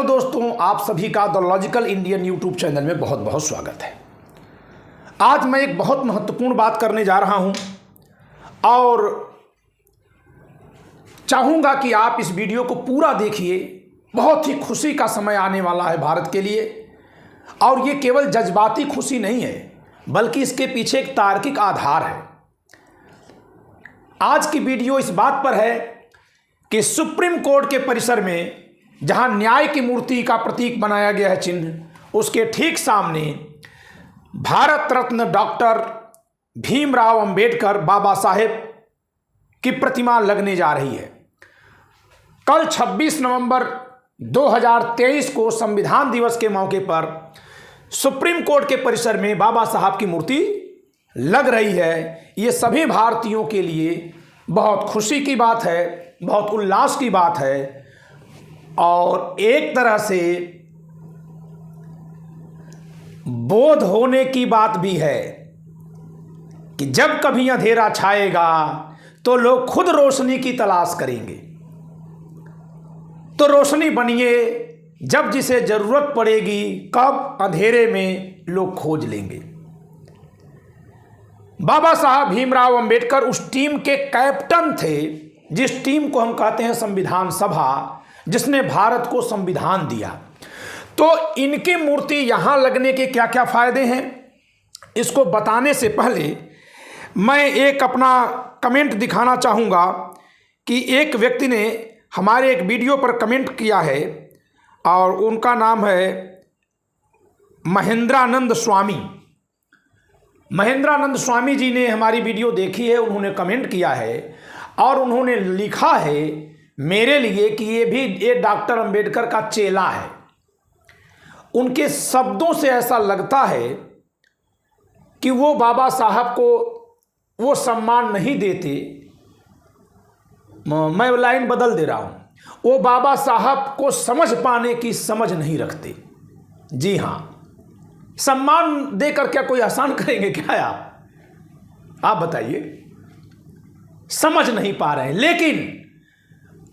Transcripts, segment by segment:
Hello दोस्तों, आप सभी का the logical Indian YouTube channel में बहुत बहुत स्वागत है। आज मैं एक बहुत महत्वपूर्ण बात करने जा रहा हूं और चाहूँगा कि आप इस वीडियो को पूरा देखिए। बहुत ही खुशी का समय आने वाला है भारत के लिए और ये केवल जज्बाती खुशी नहीं है बल्कि इसके पीछे एक तार्किक आधार है। आज की वीडियो इस बात पर है कि सुप्रीम कोर्ट के परिसर में जहां न्याय की मूर्ति का प्रतीक बनाया गया है चिन्ह, उसके ठीक सामने भारत रत्न डॉक्टर भीमराव अंबेडकर बाबा साहेब की प्रतिमा लगने जा रही है। कल 26 नवंबर 2023 को संविधान दिवस के मौके पर सुप्रीम कोर्ट के परिसर में बाबा साहब की मूर्ति लग रही है। ये सभी भारतीयों के लिए बहुत खुशी की बात है, बहुत उल्लास की बात है और एक तरह से बोध होने की बात भी है कि जब कभी अंधेरा छाएगा तो लोग खुद रोशनी की तलाश करेंगे। तो रोशनी बनिए, जब जिसे जरूरत पड़ेगी कब अंधेरे में लोग खोज लेंगे। बाबा साहब भीमराव अंबेडकर उस टीम के कैप्टन थे जिस टीम को हम कहते हैं संविधान सभा, जिसने भारत को संविधान दिया। तो इनकी मूर्ति यहां लगने के क्या क्या फायदे हैं, इसको बताने से पहले मैं एक अपना कमेंट दिखाना चाहूँगा कि एक व्यक्ति ने हमारे एक वीडियो पर कमेंट किया है और उनका नाम है महेंद्रानंद स्वामी। महेंद्रानंद स्वामी जी ने हमारी वीडियो देखी है, उन्होंने कमेंट किया है और उन्होंने लिखा है मेरे लिए कि ये डॉक्टर अंबेडकर का चेला है। उनके शब्दों से ऐसा लगता है कि वो बाबा साहब को वो सम्मान नहीं देते। मैं लाइन बदल दे रहा हूं, वो बाबा साहब को समझ पाने की समझ नहीं रखते। जी हां, सम्मान देकर क्या कोई आसान करेंगे क्या आप बताइए? समझ नहीं पा रहे हैं। लेकिन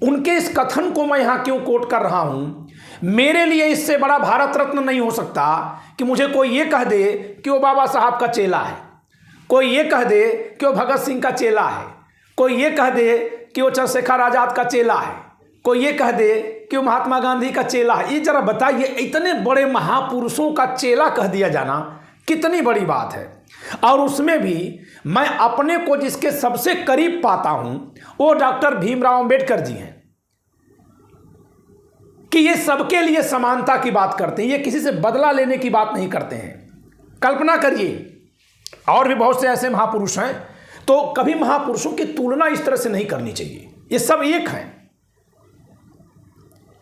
उनके इस कथन को मैं यहां क्यों कोट कर रहा हूं? मेरे लिए इससे बड़ा भारत रत्न नहीं हो सकता कि मुझे कोई ये कह दे कि वो बाबा साहब का चेला है, कोई ये कह दे कि वो भगत सिंह का चेला है, कोई ये कह दे कि वो चंद्रशेखर आजाद का चेला है, कोई ये कह दे कि वो महात्मा गांधी का चेला है। ये जरा बताइए, इतने बड़े महापुरुषों का चेला कह दिया जाना कितनी बड़ी बात है। और उसमें भी मैं अपने को जिसके सबसे करीब पाता हूं वो डॉक्टर भीमराव अंबेडकर जी हैं कि ये सबके लिए समानता की बात करते हैं, ये किसी से बदला लेने की बात नहीं करते हैं। कल्पना करिए, और भी बहुत से ऐसे महापुरुष हैं, तो कभी महापुरुषों की तुलना इस तरह से नहीं करनी चाहिए। ये सब एक हैं।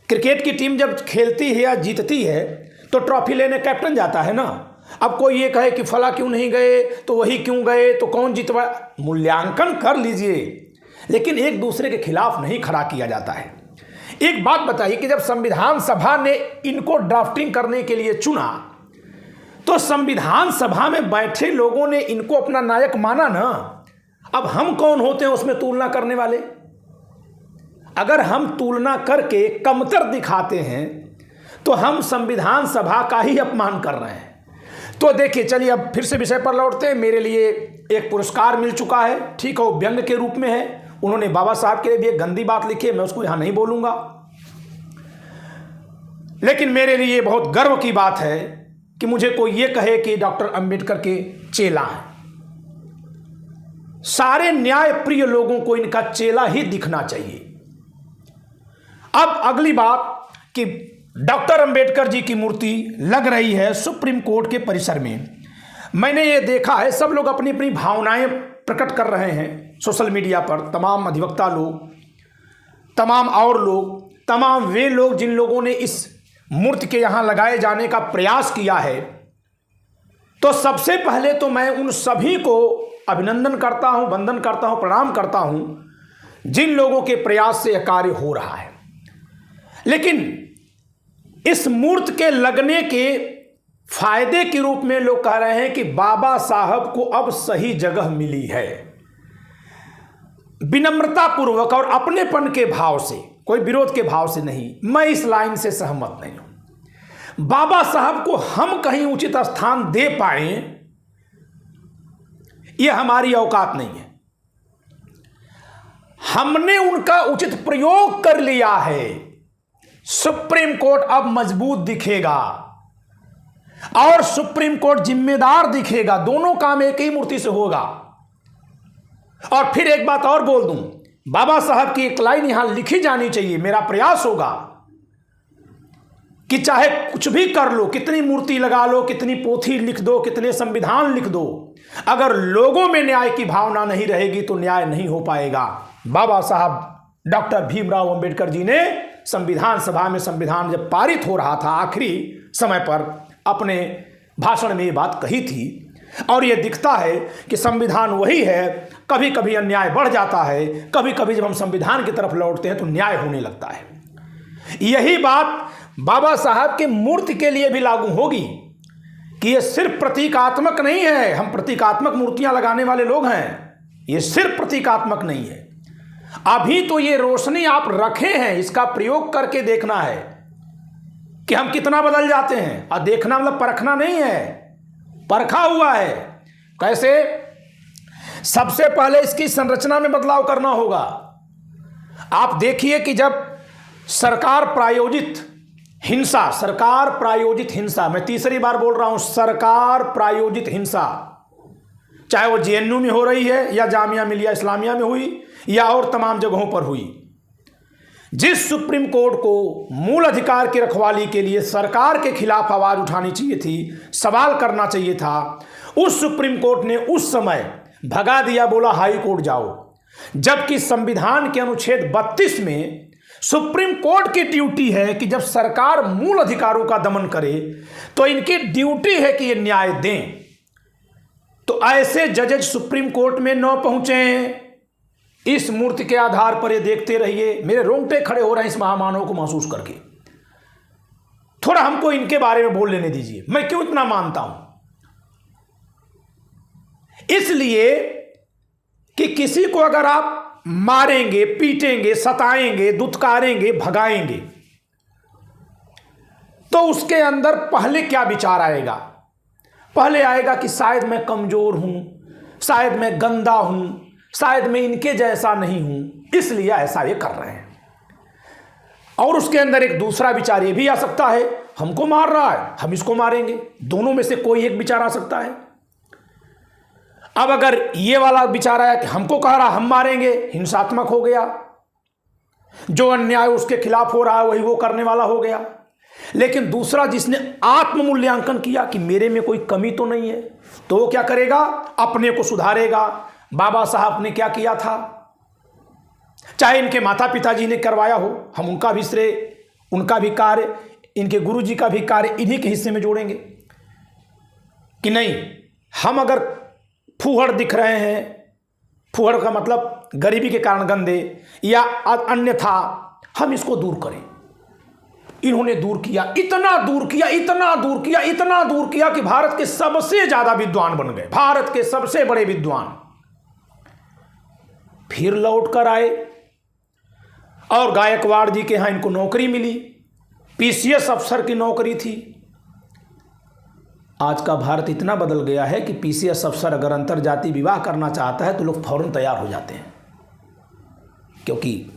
क्रिकेट की टीम जब खेलती है या जीतती है तो ट्रॉफी लेने कैप्टन जाता है ना। अब कोई ये कहे कि फला क्यों नहीं गए, तो वही क्यों गए, तो कौन जितवा, मूल्यांकन कर लीजिए, लेकिन एक दूसरे के खिलाफ नहीं खड़ा किया जाता है। एक बात बताइए कि जब संविधान सभा ने इनको ड्राफ्टिंग करने के लिए चुना तो संविधान सभा में बैठे लोगों ने इनको अपना नायक माना ना। अब हम कौन होते हैं उसमें तुलना करने वाले? अगर हम तुलना करके कमतर दिखाते हैं तो हम संविधान सभा का ही अपमान कर रहे हैं। तो देखिए, चलिए अब फिर से विषय पर लौटते हैं। मेरे लिए एक पुरस्कार मिल चुका है, ठीक है, वो व्यंग के रूप में है। उन्होंने बाबा साहब के लिए भी एक गंदी बात लिखी है, मैं उसको यहां नहीं बोलूंगा, लेकिन मेरे लिए बहुत गर्व की बात है कि मुझे कोई ये कहे कि डॉक्टर अंबेडकर के चेला हैं। सारे न्याय प्रिय लोगों को इनका चेला ही दिखना चाहिए। अब अगली बात कि डॉक्टर अंबेडकर जी की मूर्ति लग रही है सुप्रीम कोर्ट के परिसर में। मैंने ये देखा है, सब लोग अपनी अपनी भावनाएं प्रकट कर रहे हैं सोशल मीडिया पर। तमाम अधिवक्ता लोग, तमाम और लोग, तमाम वे लोग जिन लोगों ने इस मूर्ति के यहां लगाए जाने का प्रयास किया है। तो सबसे पहले तो मैं उन सभी को अभिनंदन करता हूं, वंदन करता हूं, प्रणाम करता हूं जिन लोगों के प्रयास से यह कार्य हो रहा है। लेकिन इस मूर्ति के लगने के फायदे के रूप में लोग कह रहे हैं कि बाबा साहब को अब सही जगह मिली है। विनम्रता पूर्वक और अपनेपन के भाव से कोई विरोध के भाव से नहीं, मैं इस लाइन से सहमत नहीं हूं। बाबा साहब को हम कहीं उचित स्थान दे पाए, यह हमारी औकात नहीं है। हमने उनका उचित प्रयोग कर लिया है। सुप्रीम कोर्ट अब मजबूत दिखेगा और सुप्रीम कोर्ट जिम्मेदार दिखेगा। दोनों काम एक ही मूर्ति से होगा। और फिर एक बात और बोल दूं, बाबा साहब की एक लाइन यहां लिखी जानी चाहिए। मेरा प्रयास होगा कि चाहे कुछ भी कर लो, कितनी मूर्ति लगा लो, कितनी पोथी लिख दो, कितने संविधान लिख दो, अगर लोगों में न्याय की भावना नहीं रहेगी तो न्याय नहीं हो पाएगा। बाबा साहब डॉक्टर भीमराव अंबेडकर जी ने संविधान सभा में संविधान जब पारित हो रहा था आखिरी समय पर अपने भाषण में ये बात कही थी। और ये दिखता है कि संविधान वही है, कभी कभी अन्याय बढ़ जाता है, कभी कभी जब हम संविधान की तरफ लौटते हैं तो न्याय होने लगता है। यही बात बाबा साहब की मूर्ति के लिए भी लागू होगी कि ये सिर्फ प्रतीकात्मक नहीं है। हम प्रतीकात्मक मूर्तियां लगाने वाले लोग हैं, ये सिर्फ प्रतीकात्मक नहीं है। अभी तो ये रोशनी आप रखे हैं, इसका प्रयोग करके देखना है कि हम कितना बदल जाते हैं। और देखना मतलब परखना नहीं है, परखा हुआ है। कैसे? सबसे पहले इसकी संरचना में बदलाव करना होगा। आप देखिए कि जब सरकार प्रायोजित हिंसा, मैं तीसरी बार बोल रहा हूं, सरकार प्रायोजित हिंसा, चाहे वो जेएनयू में हो रही है या जामिया मिलिया इस्लामिया में हुई या और तमाम जगहों पर हुई, जिस सुप्रीम कोर्ट को मूल अधिकार की रखवाली के लिए सरकार के खिलाफ आवाज उठानी चाहिए थी, सवाल करना चाहिए था, उस सुप्रीम कोर्ट ने उस समय भगा दिया, बोला हाई कोर्ट जाओ। जबकि संविधान के अनुच्छेद 32 में सुप्रीम कोर्ट की ड्यूटी है कि जब सरकार मूल अधिकारों का दमन करे तो इनकी ड्यूटी है कि ये न्याय दें। तो ऐसे जजेज सुप्रीम कोर्ट में न पहुंचे। इस मूर्ति के आधार पर ये देखते रहिए, मेरे रोंगटे खड़े हो रहे हैं इस महामानव को महसूस करके। थोड़ा हमको इनके बारे में बोल लेने दीजिए, मैं क्यों इतना मानता हूं। इसलिए कि किसी को अगर आप मारेंगे, पीटेंगे, सताएंगे, दुत्कारेंगे, भगाएंगे, तो उसके अंदर पहले क्या विचार आएगा? पहले आएगा कि शायद मैं कमजोर हूं, शायद मैं गंदा हूं, शायद मैं इनके जैसा नहीं हूं, इसलिए ऐसा ये कर रहे हैं। और उसके अंदर एक दूसरा विचार ये भी आ सकता है, हमको मार रहा है, हम इसको मारेंगे। दोनों में से कोई एक विचार आ सकता है। अब अगर ये वाला विचार आया कि हमको कह रहा हम मारेंगे, हिंसात्मक हो गया, जो अन्याय उसके खिलाफ हो रहा है वही वो करने वाला हो गया। लेकिन दूसरा जिसने आत्म मूल्यांकन किया कि मेरे में कोई कमी तो नहीं है, तो वो क्या करेगा? अपने को सुधारेगा। बाबा साहब ने क्या किया था, चाहे इनके माता पिताजी ने करवाया हो, हम उनका भी श्रेय, उनका भी कार्य, इनके गुरुजी का भी कार्य इन्हीं के हिस्से में जोड़ेंगे कि नहीं, हम अगर फूहड़ दिख रहे हैं, फूहड़ का मतलब गरीबी के कारण गंदे या अन्यथा, हम इसको दूर करें। इन्होंने दूर किया, इतना दूर किया, इतना दूर किया, इतना दूर किया कि भारत के सबसे ज्यादा विद्वान बन गए, भारत के सबसे बड़े विद्वान। फिर लौट कर आए और गायकवाड़ जी के यहां इनको नौकरी मिली, पीसीएस अफसर की नौकरी थी। आज का भारत इतना बदल गया है कि पीसीएस अफसर अगर अंतरजातीय विवाह करना चाहता है तो लोग फौरन तैयार हो जाते हैं, क्योंकि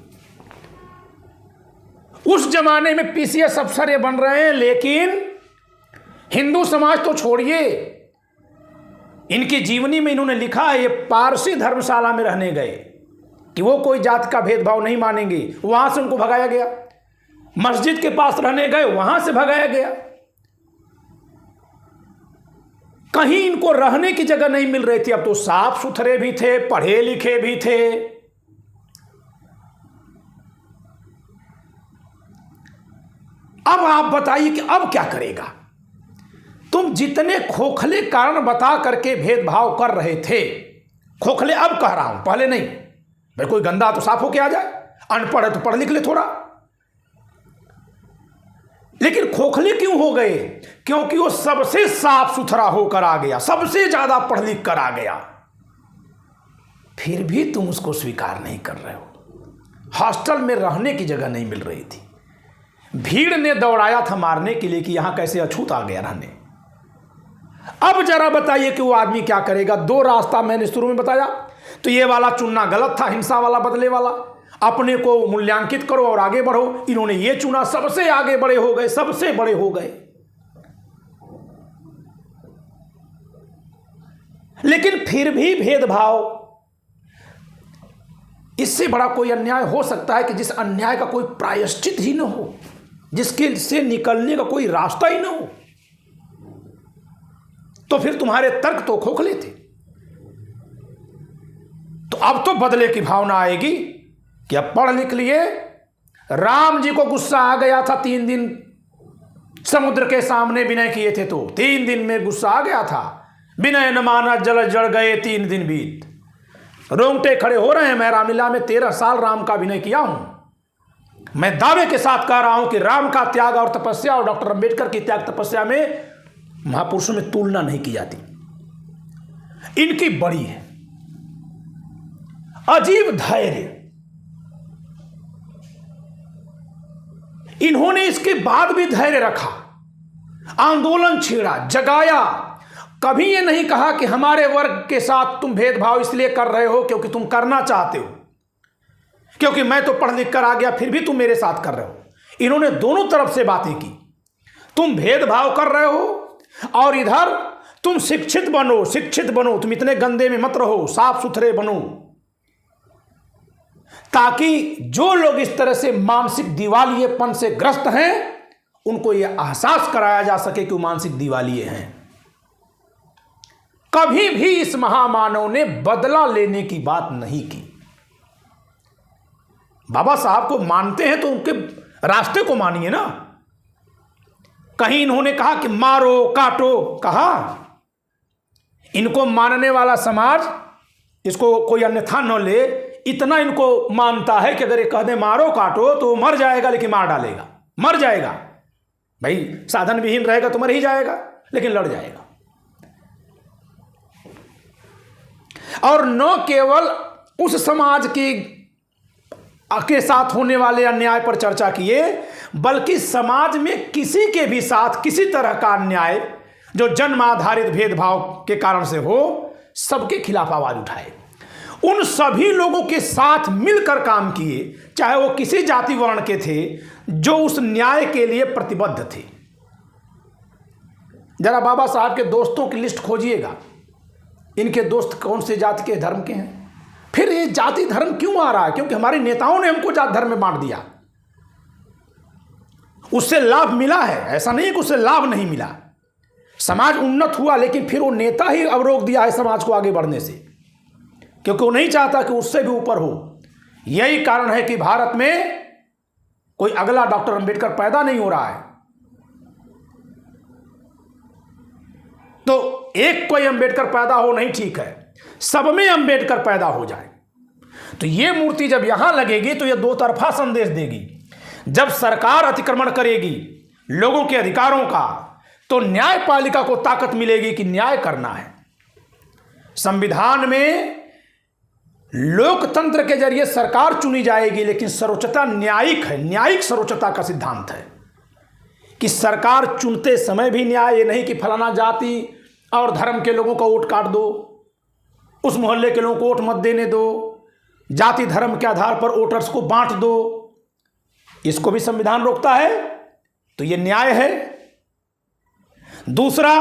उस जमाने में पीसीएस अफसर ये बन रहे हैं। लेकिन हिंदू समाज तो छोड़िए, इनकी जीवनी में इन्होंने लिखा है, ये पारसी धर्मशाला में रहने गए कि वो कोई जात का भेदभाव नहीं मानेंगे, वहां से उनको भगाया गया। मस्जिद के पास रहने गए, वहां से भगाया गया। कहीं इनको रहने की जगह नहीं मिल रही थी। अब तो साफ सुथरे भी थे, पढ़े लिखे भी थे। अब आप बताइए कि अब क्या करेगा? तुम जितने खोखले कारण बता करके भेदभाव कर रहे थे, खोखले अब कह रहा हूं, पहले नहीं। भाई कोई गंदा तो साफ होके आ जाए, अनपढ़ है तो पढ़ लिख ले थोड़ा। लेकिन खोखले क्यों हो गए? क्योंकि वो सबसे साफ सुथरा होकर आ गया, सबसे ज्यादा पढ़ लिख कर आ गया। फिर भी तुम उसको स्वीकार नहीं कर रहे हो। हॉस्टल में रहने की जगह नहीं मिल रही थी। भीड़ ने दौड़ाया था मारने के लिए कि यहां कैसे अछूत आ गया रहने। अब जरा बताइए कि वो आदमी क्या करेगा। दो रास्ता मैंने शुरू में बताया, तो ये वाला चुनना गलत था, हिंसा वाला, बदले वाला, अपने को मूल्यांकित करो और आगे बढ़ो। इन्होंने ये चुना, सबसे आगे बड़े हो गए, सबसे बड़े हो गए। लेकिन फिर भी भेदभाव, इससे बड़ा कोई अन्याय हो सकता है कि जिस अन्याय का कोई प्रायश्चित ही न हो, जिसके से निकलने का कोई रास्ता ही न हो। तो फिर तुम्हारे तर्क तो खोखले थे। तो अब तो बदले की भावना आएगी कि अब पढ़ लिख लिए। राम जी को गुस्सा आ गया था, 3 दिन समुद्र के सामने विनय किए थे, तो 3 दिन में गुस्सा आ गया था। विनय न माना जल जड़ गए 3 दिन बीत। रोंगटे खड़े हो रहे हैं। मैं रामलीला में 13 साल राम का विनय किया हूं। मैं दावे के साथ कह रहा हूं कि राम का त्याग और तपस्या और डॉक्टर अंबेडकर की त्याग तपस्या में महापुरुषों में तुलना नहीं की जाती। इनकी बड़ी है, अजीब धैर्य। इन्होंने इसके बाद भी धैर्य रखा, आंदोलन छेड़ा, जगाया। कभी ये नहीं कहा कि हमारे वर्ग के साथ तुम भेदभाव इसलिए कर रहे हो क्योंकि तुम करना चाहते हो, क्योंकि मैं तो पढ़ लिख कर आ गया, फिर भी तुम मेरे साथ कर रहे हो। इन्होंने दोनों तरफ से बातें की। तुम भेदभाव कर रहे हो और इधर तुम शिक्षित बनो, शिक्षित बनो, तुम इतने गंदे में मत रहो, साफ सुथरे बनो, ताकि जो लोग इस तरह से मानसिक दिवालियेपन से ग्रस्त हैं उनको यह एहसास कराया जा सके कि वो मानसिक दिवालिये हैं। कभी भी इस महामानव ने बदला लेने की बात नहीं की। बाबा साहब को मानते हैं तो उनके रास्ते को मानिए ना। कहीं इन्होंने कहा कि मारो काटो, कहा इनको मानने वाला समाज इसको कोई अन्यथा न ले, इतना इनको मानता है कि अगर ये कह दे मारो काटो तो मर जाएगा, लेकिन मार डालेगा, मर जाएगा। भाई साधन विहीन रहेगा तो मर ही जाएगा, लेकिन लड़ जाएगा। और न केवल उस समाज के साथ होने वाले अन्याय पर चर्चा किए, बल्कि समाज में किसी के भी साथ किसी तरह का अन्याय जो जन्म आधारित भेदभाव के कारण से हो, सबके खिलाफ आवाज उठाए। उन सभी लोगों के साथ मिलकर काम किए, चाहे वो किसी जाति वर्ण के थे, जो उस न्याय के लिए प्रतिबद्ध थे। जरा बाबा साहब के दोस्तों की लिस्ट खोजिएगा, इनके दोस्त कौन से जाति के धर्म के हैं। फिर ये जाति धर्म क्यों आ रहा है? क्योंकि हमारे नेताओं ने हमको जाति धर्म में बांट दिया। उससे लाभ मिला है, ऐसा नहीं कि उससे लाभ नहीं मिला। समाज उन्नत हुआ, लेकिन फिर वो नेता ही अवरोध दिया है समाज को आगे बढ़ने से, क्योंकि वो नहीं चाहता कि उससे भी ऊपर हो। यही कारण है कि भारत में कोई अगला डॉक्टर अंबेडकर पैदा नहीं हो रहा है। तो एक कोई अंबेडकर पैदा हो नहीं ठीक है, सब में अंबेडकर पैदा हो जाए। तो ये मूर्ति जब यहां लगेगी तो यह दो तरफा संदेश देगी। जब सरकार अतिक्रमण करेगी लोगों के अधिकारों का, तो न्यायपालिका को ताकत मिलेगी कि न्याय करना है। संविधान में लोकतंत्र के जरिए सरकार चुनी जाएगी, लेकिन सर्वोच्चता न्यायिक है, न्यायिक सर्वोच्चता का सिद्धांत है कि सरकार चुनते समय भी न्याय, ये नहीं कि फलाना जाति और धर्म के लोगों का वोट काट दो, उस मोहल्ले के लोगों को वोट मत देने दो, जाति धर्म के आधार पर वोटर्स को बांट दो, इसको भी संविधान रोकता है। तो ये न्याय है। दूसरा,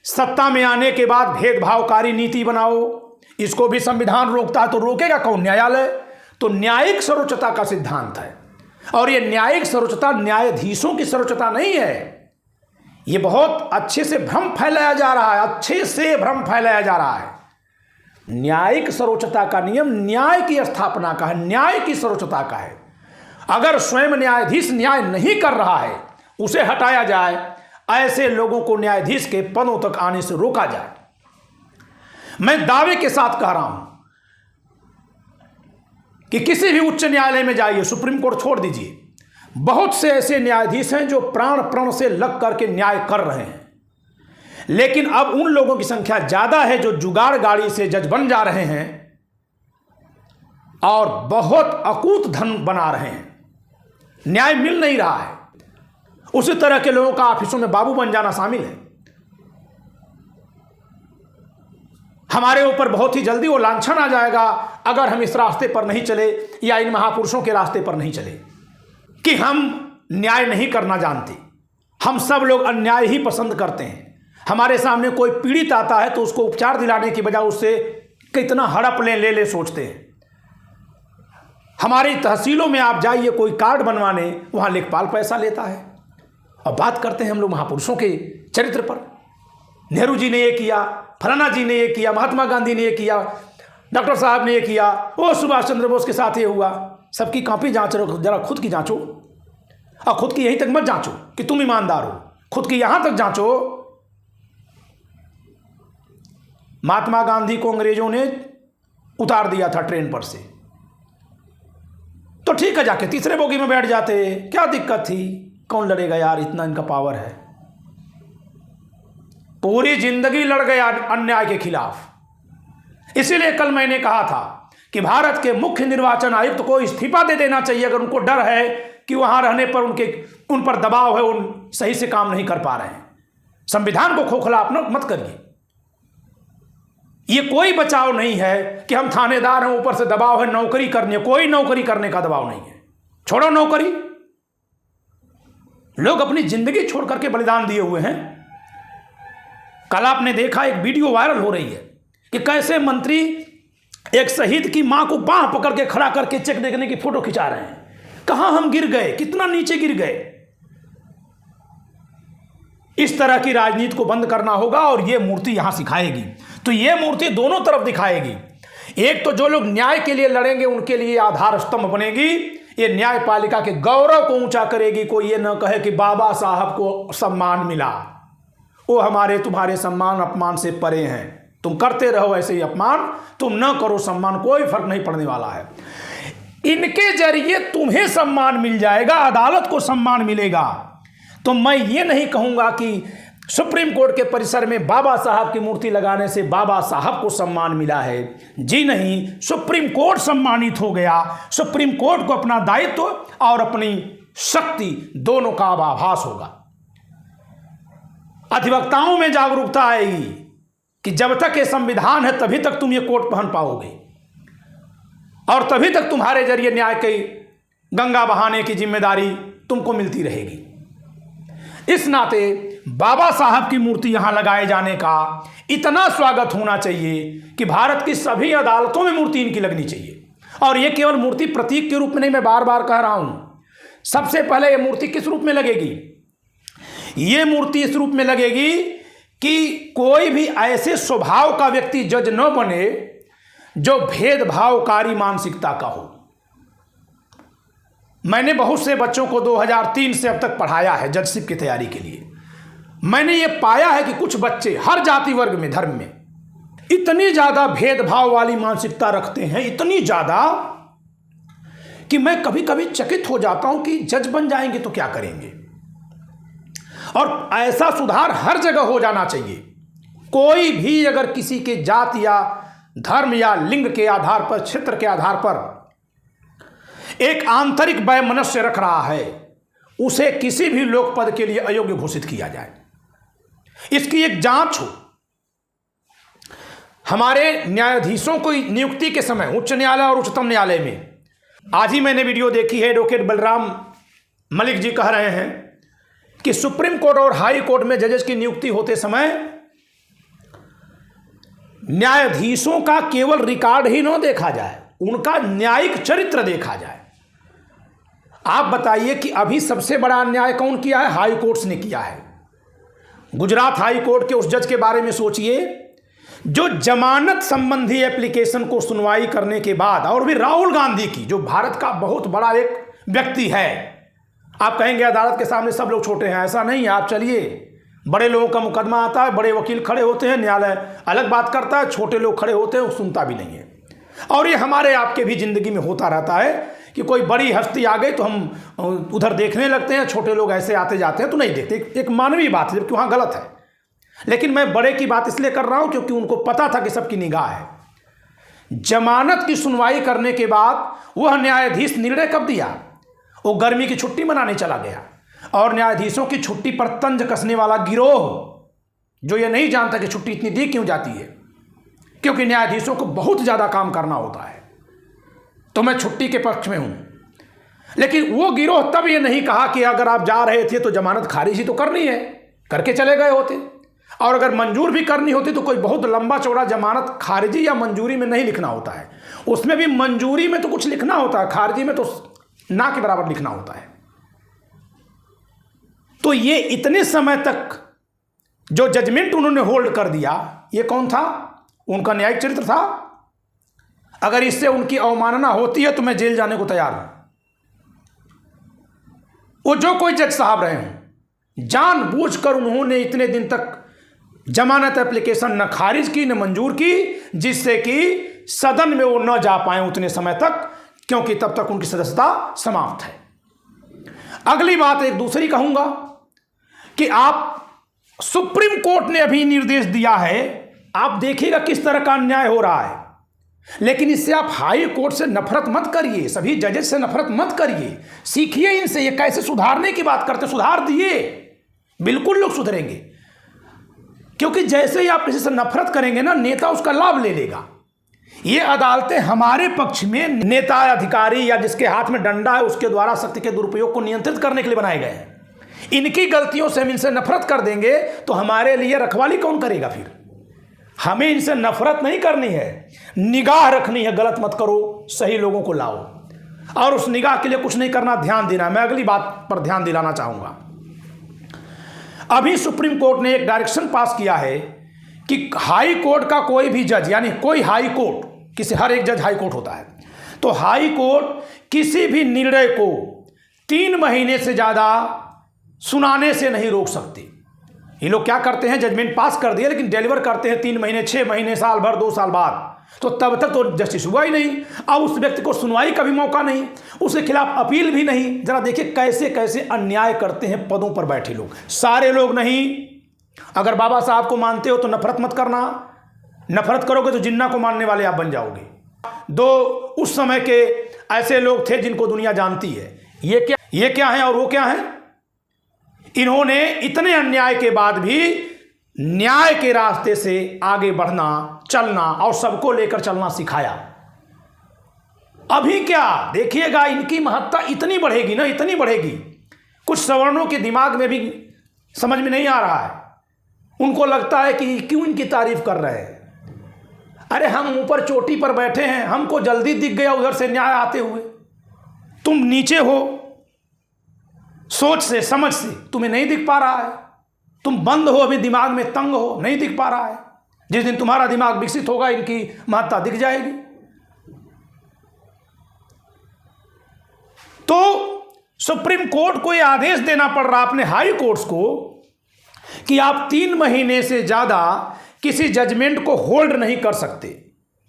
सत्ता में आने के बाद भेदभावकारी नीति बनाओ, इसको भी संविधान रोकता है। तो रोकेगा कौन? न्यायालय। तो न्यायिक सर्वोच्चता का सिद्धांत है। और ये न्यायिक सर्वोच्चता न्यायाधीशों की सर्वोच्चता नहीं है। ये बहुत अच्छे से भ्रम फैलाया जा रहा है, अच्छे से भ्रम फैलाया जा रहा है। न्यायिक सर्वोच्चता का नियम न्याय की स्थापना का है, न्याय की सर्वोच्चता का है। अगर स्वयं न्यायाधीश न्याय नहीं कर रहा है, उसे हटाया जाए, ऐसे लोगों को न्यायाधीश के पदों तक आने से रोका जाए। मैं दावे के साथ कह रहा हूं कि किसी भी उच्च न्यायालय में जाइए, सुप्रीम कोर्ट छोड़ दीजिए, बहुत से ऐसे न्यायाधीश हैं जो प्राण प्रण से लग करके न्याय कर रहे हैं। लेकिन अब उन लोगों की संख्या ज्यादा है जो जुगाड़ गाड़ी से जज बन जा रहे हैं, और बहुत अकूत धन बना रहे हैं, न्याय मिल नहीं रहा है। उसी तरह के लोगों का ऑफिसों में बाबू बन जाना शामिल है। हमारे ऊपर बहुत ही जल्दी वो लांछन आ जाएगा अगर हम इस रास्ते पर नहीं चले या इन महापुरुषों के रास्ते पर नहीं चले कि हम न्याय नहीं करना जानते। हम सब लोग अन्याय ही पसंद करते हैं। हमारे सामने कोई पीड़ित आता है तो उसको उपचार दिलाने की बजाय उससे कितना हड़प ले सोचते हैं। हमारी तहसीलों में आप जाइए कोई कार्ड बनवाने, वहां लेखपाल पैसा लेता है। और बात करते हैं हम लोग महापुरुषों के चरित्र पर, नेहरू जी ने ये किया, फलाना जी ने ये किया, महात्मा गांधी ने ये किया, डॉक्टर साहब ने ये किया, वो सुभाष चंद्र बोस के साथ ये हुआ। सबकी कॉपी जांच रहो, जरा खुद की जांचो। और खुद की यहीं तक मत जांचो कि तुम ईमानदार हो, खुद की यहां तक जांचो। महात्मा गांधी को अंग्रेजों ने उतार दिया था ट्रेन पर से, तो ठीक है, जाके तीसरे बोगी में बैठ जाते, क्या दिक्कत थी? कौन लड़ेगा यार, इतना इनका पावर है। पूरी जिंदगी लड़ गए अन्याय के खिलाफ। इसीलिए कल मैंने कहा था कि भारत के मुख्य निर्वाचन आयुक्त को इस्तीफा दे देना चाहिए अगर उनको डर है कि वहां रहने पर उन पर दबाव है, उन सही से काम नहीं कर पा रहे हैं। संविधान को खोखला अपना मत करिए। ये कोई बचाव नहीं है कि हम थानेदार हैं, ऊपर से दबाव है नौकरी करनी है। कोई नौकरी करने का दबाव नहीं है। छोड़ो नौकरी, लोग अपनी जिंदगी छोड़ करके बलिदान दिए हुए हैं। कल आपने देखा एक वीडियो वायरल हो रही है कि कैसे मंत्री एक शहीद की मां को बांह पकड़ के खड़ा करके चेक देखने की फोटो खिंचा रहे हैं। कहां हम गिर गए, कितना नीचे गिर गए। इस तरह की राजनीति को बंद करना होगा और यह मूर्ति यहां सिखाएगी। तो यह मूर्ति दोनों तरफ दिखाएगी। एक तो जो लोग न्याय के लिए लड़ेंगे उनके लिए आधार स्तंभ बनेगी, ये न्यायपालिका के गौरव को ऊंचा करेगी। कोई ये न कहे कि बाबा साहब को सम्मान मिला, वो हमारे तुम्हारे सम्मान अपमान से परे हैं। तुम करते रहो ऐसे ही अपमान, तुम न करो सम्मान, कोई फर्क नहीं पड़ने वाला है। इनके जरिए तुम्हें सम्मान मिल जाएगा, अदालत को सम्मान मिलेगा। तो मैं ये नहीं कहूंगा कि सुप्रीम कोर्ट के परिसर में बाबा साहब की मूर्ति लगाने से बाबा साहब को सम्मान मिला है। जी नहीं, सुप्रीम कोर्ट सम्मानित हो गया। सुप्रीम कोर्ट को अपना दायित्व और अपनी शक्ति दोनों का आभास होगा। अधिवक्ताओं में जागरूकता आएगी कि जब तक ये संविधान है तभी तक तुम ये कोट पहन पाओगे और तभी तक तुम्हारे जरिए न्याय की गंगा बहाने की जिम्मेदारी तुमको मिलती रहेगी। इस नाते बाबा साहब की मूर्ति यहां लगाए जाने का इतना स्वागत होना चाहिए कि भारत की सभी अदालतों में मूर्ति इनकी लगनी चाहिए। और यह केवल मूर्ति प्रतीक के रूप में नहीं, मैं बार बार कह रहा हूं। सबसे पहले यह मूर्ति किस रूप में लगेगी? यह मूर्ति इस रूप में लगेगी कि कोई भी ऐसे स्वभाव का व्यक्ति जज न बने जो भेदभावकारी मानसिकता का हो। मैंने बहुत से बच्चों को 2003 से अब तक पढ़ाया है जजशिप की तैयारी के लिए। मैंने ये पाया है कि कुछ बच्चे हर जाति वर्ग में, धर्म में इतनी ज्यादा भेदभाव वाली मानसिकता रखते हैं, इतनी ज्यादा कि मैं कभी कभी चकित हो जाता हूं कि जज बन जाएंगे तो क्या करेंगे। और ऐसा सुधार हर जगह हो जाना चाहिए। कोई भी अगर किसी के जाति या धर्म या लिंग के आधार पर, क्षेत्र के आधार पर एक आंतरिक वैमनस्य रख रहा है, उसे किसी भी लोक पद के लिए अयोग्य घोषित किया जाए। इसकी एक जांच हो। हमारे न्यायाधीशों को नियुक्ति के समय उच्च न्यायालय और उच्चतम न्यायालय में, आज ही मैंने वीडियो देखी है, एडवोकेट बलराम मलिक जी कह रहे हैं कि सुप्रीम कोर्ट और हाई कोर्ट में जजेस की नियुक्ति होते समय न्यायाधीशों का केवल रिकॉर्ड ही न देखा जाए, उनका न्यायिक चरित्र देखा जाए। आप बताइए कि अभी सबसे बड़ा अन्याय कौन किया है? हाई कोर्ट्स ने किया है। गुजरात हाई कोर्ट के उस जज के बारे में सोचिए जो जमानत संबंधी एप्लीकेशन को सुनवाई करने के बाद, और भी राहुल गांधी की, जो भारत का बहुत बड़ा एक व्यक्ति है। आप कहेंगे अदालत के सामने सब लोग छोटे हैं, ऐसा नहीं है। आप चलिए, बड़े लोगों का मुकदमा आता है, बड़े वकील खड़े होते हैं, न्यायालय अलग बात करता है, छोटे लोग खड़े होते हैं, वो सुनता भी नहीं है। और ये हमारे आपके भी जिंदगी में होता रहता है कि कोई बड़ी हस्ती आ गई तो हम उधर देखने लगते हैं, छोटे लोग ऐसे आते जाते हैं तो नहीं देखते। एक मानवीय बात है, जबकि वहाँ गलत है। लेकिन मैं बड़े की बात इसलिए कर रहा हूँ क्योंकि उनको पता था कि सबकी निगाह है जमानत की सुनवाई करने के बाद वह न्यायाधीश निर्णय कब दिया? वो गर्मी की छुट्टी मनाने चला गया और न्यायाधीशों की छुट्टी पर तंज कसने वाला गिरोह, जो ये नहीं जानता कि छुट्टी इतनी दी क्यों जाती है, क्योंकि न्यायाधीशों को बहुत ज़्यादा काम करना होता है, तो मैं छुट्टी के पक्ष में हूं। लेकिन वो गिरोह तब ये नहीं कहा कि अगर आप जा रहे थे तो जमानत खारिज ही तो करनी है, करके चले गए होते, और अगर मंजूर भी करनी होती तो कोई बहुत लंबा चौड़ा जमानत खारिजी या मंजूरी में नहीं लिखना होता है। उसमें भी मंजूरी में तो कुछ लिखना होता है, खारिजी में तो ना के बराबर लिखना होता है। तो ये इतने समय तक जो जजमेंट उन्होंने होल्ड कर दिया, ये कौन था? उनका न्यायिक चरित्र था। अगर इससे उनकी अवमानना होती है तो मैं जेल जाने को तैयार हूं। वो जो कोई जज साहब रहे हों, जानबूझकर उन्होंने इतने दिन तक जमानत एप्लीकेशन न खारिज की न मंजूर की, जिससे कि सदन में वो न जा पाए उतने समय तक, क्योंकि तब तक उनकी सदस्यता समाप्त है। अगली बात एक दूसरी कहूंगा कि आप, सुप्रीम कोर्ट ने अभी निर्देश दिया है, आप देखिएगा किस तरह का अन्याय हो रहा है, लेकिन इससे आप हाई कोर्ट से नफरत मत करिए, सभी जजेस से नफरत मत करिए, सीखिए इनसे। ये कैसे सुधारने की बात करते, सुधार दिए, बिल्कुल लोग सुधरेंगे, क्योंकि जैसे ही आप किसी से नफरत करेंगे ना, नेता उसका लाभ ले लेगा। ये अदालतें हमारे पक्ष में नेता, अधिकारी या जिसके हाथ में डंडा है उसके द्वारा शक्ति के दुरुपयोग को नियंत्रित करने के लिए बनाए गए हैं। इनकी गलतियों से हम इनसे नफरत कर देंगे तो हमारे लिए रखवाली कौन करेगा? फिर हमें इनसे नफरत नहीं करनी है, निगाह रखनी है, गलत मत करो, सही लोगों को लाओ, और उस निगाह के लिए कुछ नहीं करना, ध्यान देना। मैं अगली बात पर ध्यान दिलाना चाहूंगा। अभी सुप्रीम कोर्ट ने एक डायरेक्शन पास किया है कि हाई कोर्ट का कोई भी जज, यानी कोई हाई कोर्ट, किसी, हर एक जज हाई कोर्ट होता है, तो हाई कोर्ट किसी भी निर्णय को 3 महीने से ज़्यादा सुनाने से नहीं रोक सकती। ये लोग क्या करते हैं, जजमेंट पास कर दिए लेकिन डिलीवर करते हैं 3 महीने, 6 महीने, साल भर, 2 साल बाद, तो तब तक तो जस्टिस हुआ ही नहीं। अब उस व्यक्ति को सुनवाई का भी मौका नहीं, उसके खिलाफ अपील भी नहीं। जरा देखिए कैसे कैसे अन्याय करते हैं पदों पर बैठे लोग। सारे लोग नहीं, अगर बाबा साहब को मानते हो तो नफरत मत करना, नफरत करोगे तो जिन्ना को मानने वाले आप बन जाओगे। 2 उस समय के ऐसे लोग थे जिनको दुनिया जानती है, ये क्या है और वो क्या है। इन्होंने इतने अन्याय के बाद भी न्याय के रास्ते से आगे बढ़ना, चलना और सबको लेकर चलना सिखाया। अभी क्या देखिएगा, इनकी महत्ता इतनी बढ़ेगी ना, इतनी बढ़ेगी, कुछ सवर्णों के दिमाग में भी समझ में नहीं आ रहा है। उनको लगता है कि क्यों इनकी तारीफ कर रहे हैं। अरे हम ऊपर चोटी पर बैठे हैं, हमको जल्दी दिख गया उधर से न्याय आते हुए। तुम नीचे हो, सोच से, समझ से तुम्हें नहीं दिख पा रहा है। तुम बंद हो, अभी दिमाग में तंग हो, नहीं दिख पा रहा है। जिस दिन तुम्हारा दिमाग विकसित होगा, इनकी महत्ता दिख जाएगी। तो सुप्रीम कोर्ट को यह आदेश देना पड़ रहा अपने हाई कोर्ट्स को कि आप 3 महीने से ज्यादा किसी जजमेंट को होल्ड नहीं कर सकते।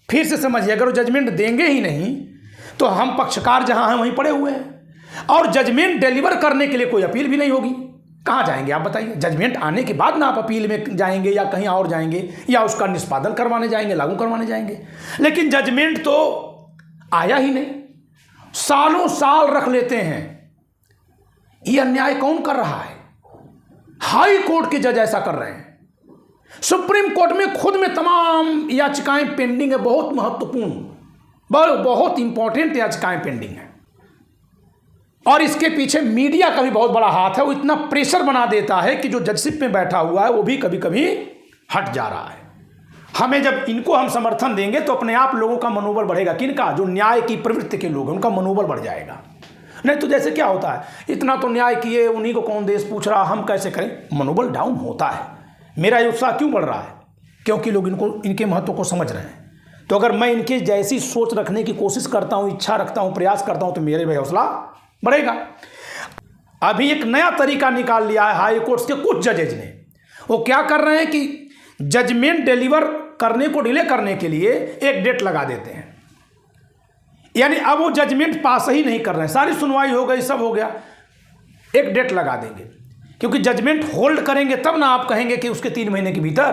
फिर से समझिए, अगर वो जजमेंट देंगे ही नहीं तो हम पक्षकार जहां हैं वहीं पड़े हुए हैं, और जजमेंट डिलीवर करने के लिए कोई अपील भी नहीं होगी। कहां जाएंगे आप बताइए? जजमेंट आने के बाद ना आप अपील में जाएंगे या कहीं और जाएंगे या उसका निष्पादन करवाने जाएंगे, लागू करवाने जाएंगे। लेकिन जजमेंट तो आया ही नहीं, सालों साल रख लेते हैं। ये अन्याय कौन कर रहा है? हाई कोर्ट के जज ऐसा कर रहे हैं। सुप्रीम कोर्ट में खुद में तमाम याचिकाएं पेंडिंग है, बहुत महत्वपूर्ण, बहुत इंपॉर्टेंट याचिकाएं पेंडिंग है। और इसके पीछे मीडिया का भी बहुत बड़ा हाथ है। वो इतना प्रेशर बना देता है कि जो जजशिप में बैठा हुआ है वो भी कभी कभी हट जा रहा है। हमें जब इनको हम समर्थन देंगे तो अपने आप लोगों का मनोबल बढ़ेगा। किनका? जो न्याय की प्रवृत्ति के लोग हैं, उनका मनोबल बढ़ जाएगा। नहीं तो जैसे क्या होता है, इतना तो न्याय किए, उन्हीं को कौन देश पूछ रहा, हम कैसे करें, मनोबल डाउन होता है। मेरा ये उत्साह क्यों बढ़ रहा है? क्योंकि लोग इनके महत्व को समझ रहे हैं। तो अगर मैं इनकी जैसी सोच रखने की कोशिश करता हूँ, इच्छा रखता हूँ, प्रयास करता हूँ, तो मेरे भी हौसला बढ़ेगा। अभी एक नया तरीका निकाल लिया है हाई कोर्ट के कुछ जजेज ने। वो क्या कर रहे हैं कि जजमेंट डिलीवर करने को डिले करने के लिए एक डेट लगा देते हैं। यानी अब वो जजमेंट पास ही नहीं कर रहे हैं, सारी सुनवाई हो गई, सब हो गया, एक डेट लगा देंगे। क्योंकि जजमेंट होल्ड करेंगे तब ना आप कहेंगे कि उसके 3 महीने के भीतर,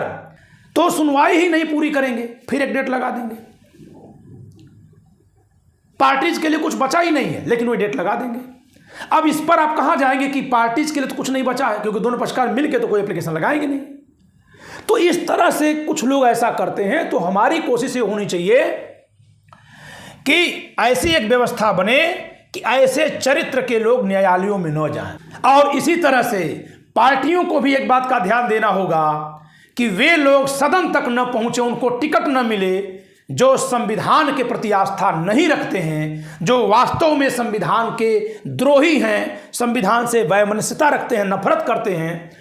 तो सुनवाई ही नहीं पूरी करेंगे, फिर एक डेट लगा देंगे। पार्टीज के लिए कुछ बचा ही नहीं है, लेकिन वो डेट लगा देंगे। अब इस पर आप कहां जाएंगे कि पार्टीज के लिए तो कुछ नहीं बचा है, क्योंकि दोनों पक्षकार मिलकर तो कोई एप्लीकेशन लगाएंगे नहीं। तो इस तरह से कुछ लोग ऐसा करते हैं। तो हमारी कोशिश ये होनी चाहिए कि ऐसी एक व्यवस्था बने कि ऐसे चरित्र के लोग न्यायालयों में न जाएं। और इसी तरह से पार्टियों को भी एक बात का ध्यान देना होगा कि वे लोग सदन तक न पहुंचे, उनको टिकट न मिले, जो संविधान के प्रति आस्था नहीं रखते हैं, जो वास्तव में संविधान के द्रोही हैं, संविधान से वैमनस्यता रखते हैं, नफरत करते हैं,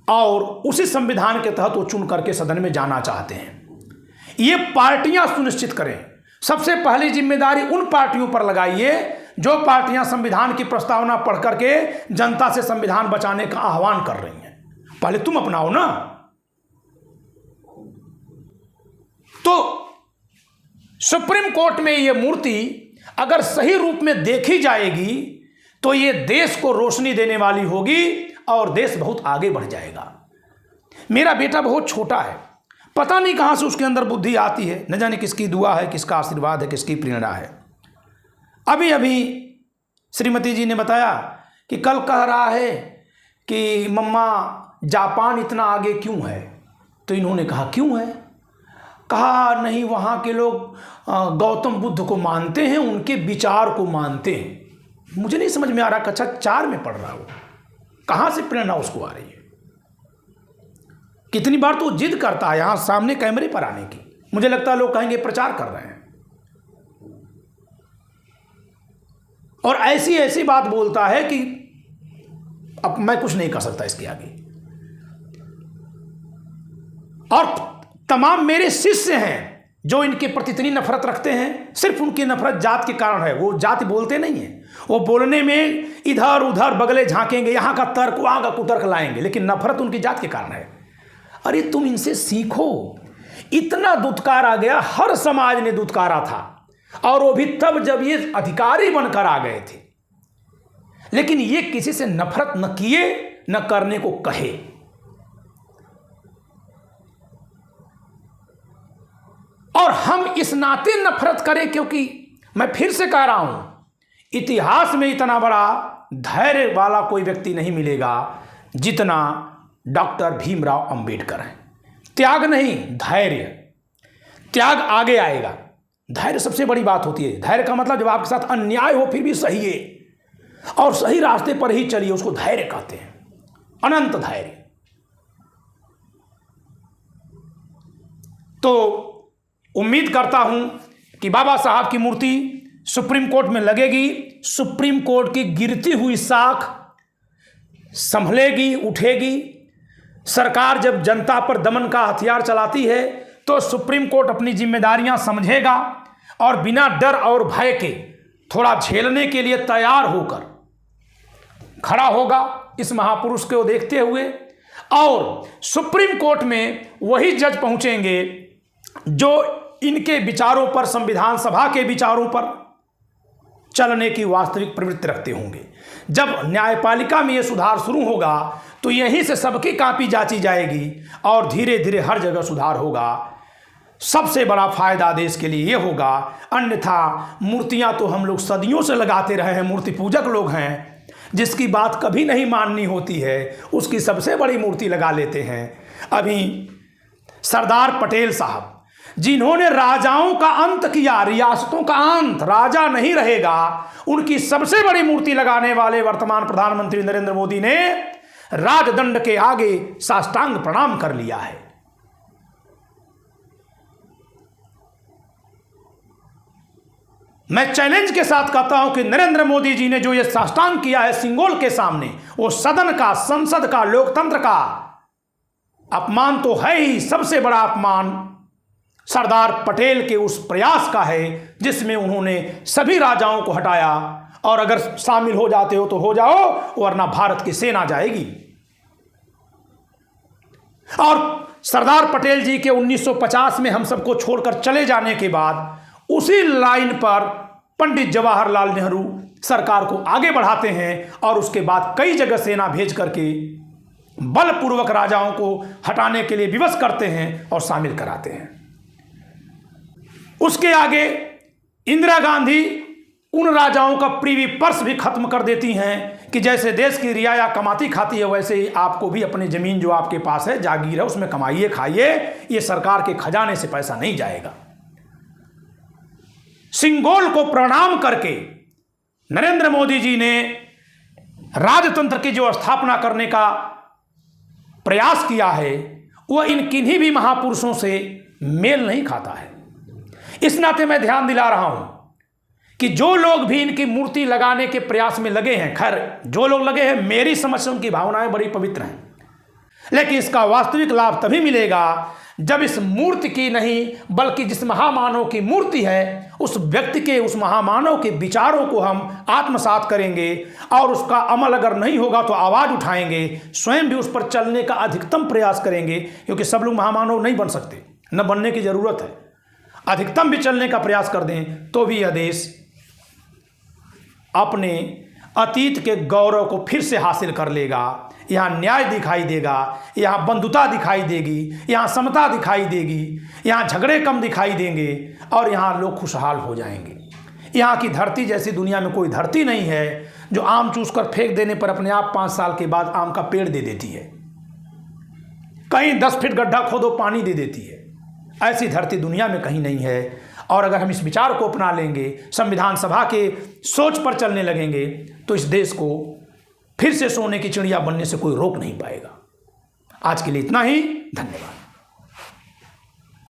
और उसी संविधान के तहत वो चुन करके सदन में जाना चाहते हैं। ये पार्टियां सुनिश्चित करें। सबसे पहली जिम्मेदारी उन पार्टियों पर लगाइए जो पार्टियां संविधान की प्रस्तावना पढ़ करके जनता से संविधान बचाने का आह्वान कर रही हैं। पहले तुम अपनाओ ना। तो सुप्रीम कोर्ट में यह मूर्ति अगर सही रूप में देखी जाएगी तो ये देश को रोशनी देने वाली होगी और देश बहुत आगे बढ़ जाएगा। मेरा बेटा बहुत छोटा है, पता नहीं कहां से उसके अंदर बुद्धि आती है, न जाने किसकी दुआ है, किसका आशीर्वाद है, किसकी प्रेरणा है। अभी अभी श्रीमती जी ने बताया कि कल कह रहा है कि मम्मा जापान इतना आगे क्यों है। तो इन्होंने कहा क्यों है? कहा नहीं, वहाँ के लोग गौतम बुद्ध को मानते हैं, उनके विचार को मानते हैं। मुझे नहीं समझ में आ रहा, कक्षा 4 में पढ़ रहा हूँ, कहाँ से प्रेरणा उसको आ रही है। कितनी बार तो जिद करता है यहाँ सामने कैमरे पर आने की। मुझे लगता है लोग कहेंगे प्रचार कर रहे हैं, और ऐसी ऐसी बात बोलता है कि अब मैं कुछ नहीं कर सकता इसके आगे। और तमाम मेरे शिष्य हैं जो इनके प्रति इतनी नफरत रखते हैं, सिर्फ उनकी नफरत जात के कारण है। वो जाति बोलते नहीं है, वो बोलने में इधर उधर बगले झांकेंगे, यहाँ का तर्क वहाँ का कुतर्क लाएंगे, लेकिन नफरत उनकी जात के कारण है। अरे तुम इनसे सीखो। इतना दुत्कार आ गया, हर समाज ने दुत्कारा था, और वो भी तब जब ये अधिकारी बनकर आ गए थे। लेकिन ये किसी से नफरत न किए, न करने को कहे। और हम इस नाते नफरत करें, क्योंकि मैं फिर से कह रहा हूं, इतिहास में इतना बड़ा धैर्य वाला कोई व्यक्ति नहीं मिलेगा जितना डॉक्टर भीमराव अंबेडकर हैं। त्याग नहीं, धैर्य। त्याग आगे आएगा, धैर्य सबसे बड़ी बात होती है। धैर्य का मतलब जब आपके साथ अन्याय हो फिर भी सही है और सही रास्ते पर ही चलिए, उसको धैर्य कहते हैं, अनंत धैर्य। तो उम्मीद करता हूं कि बाबा साहब की मूर्ति सुप्रीम कोर्ट में लगेगी। सुप्रीम कोर्ट की गिरती हुई साख संभलेगी, उठेगी। सरकार जब जनता पर दमन का हथियार चलाती है तो सुप्रीम कोर्ट अपनी जिम्मेदारियां समझेगा और बिना डर और भय के थोड़ा झेलने के लिए तैयार होकर खड़ा होगा इस महापुरुष को देखते हुए। और सुप्रीम कोर्ट में वही जज पहुंचेंगे जो इनके विचारों पर, संविधान सभा के विचारों पर चलने की वास्तविक प्रवृत्ति रखते होंगे। जब न्यायपालिका में यह सुधार शुरू होगा तो यहीं से सबकी कापी जांची जाएगी और धीरे धीरे हर जगह सुधार होगा। सबसे बड़ा फायदा देश के लिए यह होगा। अन्यथा मूर्तियां तो हम लोग सदियों से लगाते रहे हैं, मूर्ति पूजक लोग हैं। जिसकी बात कभी नहीं माननी होती है उसकी सबसे बड़ी मूर्ति लगा लेते हैं। अभी सरदार पटेल साहब जिन्होंने राजाओं का अंत किया, रियासतों का अंत, राजा नहीं रहेगा, उनकी सबसे बड़ी मूर्ति लगाने वाले वर्तमान प्रधानमंत्री नरेंद्र मोदी ने राजदंड के आगे साष्टांग प्रणाम कर लिया है। मैं चैलेंज के साथ कहता हूं कि नरेंद्र मोदी जी ने जो ये साष्टांग किया है सिंगोल के सामने, वो सदन का, संसद का, लोकतंत्र का अपमान तो है ही। सबसे बड़ा अपमान सरदार पटेल के उस प्रयास का है जिसमें उन्होंने सभी राजाओं को हटाया। और अगर शामिल हो जाते हो तो हो जाओ, वरना भारत की सेना जाएगी। और सरदार पटेल जी के 1950 में हम सबको छोड़कर चले जाने के बाद उसी लाइन पर पंडित जवाहरलाल नेहरू सरकार को आगे बढ़ाते हैं और उसके बाद कई जगह सेना भेज करके बलपूर्वक राजाओं को हटाने के लिए विवश करते हैं और शामिल कराते हैं। उसके आगे इंदिरा गांधी उन राजाओं का प्रीवी पर्स भी खत्म कर देती हैं कि जैसे देश की रियाया कमाती खाती है, वैसे ही आपको भी अपनी जमीन जो आपके पास है, जागीर है, उसमें कमाइए, खाइए, ये सरकार के खजाने से पैसा नहीं जाएगा। सिंगोल को प्रणाम करके नरेंद्र मोदी जी ने राजतंत्र की जो स्थापना करने का प्रयास किया है, वह इन किन्हीं भी महापुरुषों से मेल नहीं खाता है। इस नाते मैं ध्यान दिला रहा हूं कि जो लोग भी इनकी मूर्ति लगाने के प्रयास में लगे हैं, खैर जो लोग लगे हैं, मेरी समझ से उनकी भावनाएं बड़ी पवित्र हैं, लेकिन इसका वास्तविक लाभ तभी मिलेगा जब इस मूर्ति की नहीं बल्कि जिस महामानव की मूर्ति है, उस व्यक्ति के, उस महामानव के विचारों को हम आत्मसात करेंगे और उसका अमल अगर नहीं होगा तो आवाज उठाएंगे, स्वयं भी उस पर चलने का अधिकतम प्रयास करेंगे, क्योंकि सब लोग महामानव नहीं बन सकते, न बनने की जरूरत है। अधिकतम भी चलने का प्रयास कर दें तो भी यह देश अपने अतीत के गौरव को फिर से हासिल कर लेगा। यहाँ न्याय दिखाई देगा, यहाँ बंधुता दिखाई देगी, यहाँ समता दिखाई देगी, यहाँ झगड़े कम दिखाई देंगे और यहाँ लोग खुशहाल हो जाएंगे। यहाँ की धरती जैसी दुनिया में कोई धरती नहीं है जो आम चूस कर फेंक देने पर अपने आप 5 साल के बाद आम का पेड़ दे देती है, कहीं 10 फीट गड्ढा खोदो पानी दे देती है। ऐसी धरती दुनिया में कहीं नहीं है। और अगर हम इस विचार को अपना लेंगे, संविधान सभा के सोच पर चलने लगेंगे, तो इस देश को फिर से सोने की चिड़िया बनने से कोई रोक नहीं पाएगा। आज के लिए इतना ही, धन्यवाद।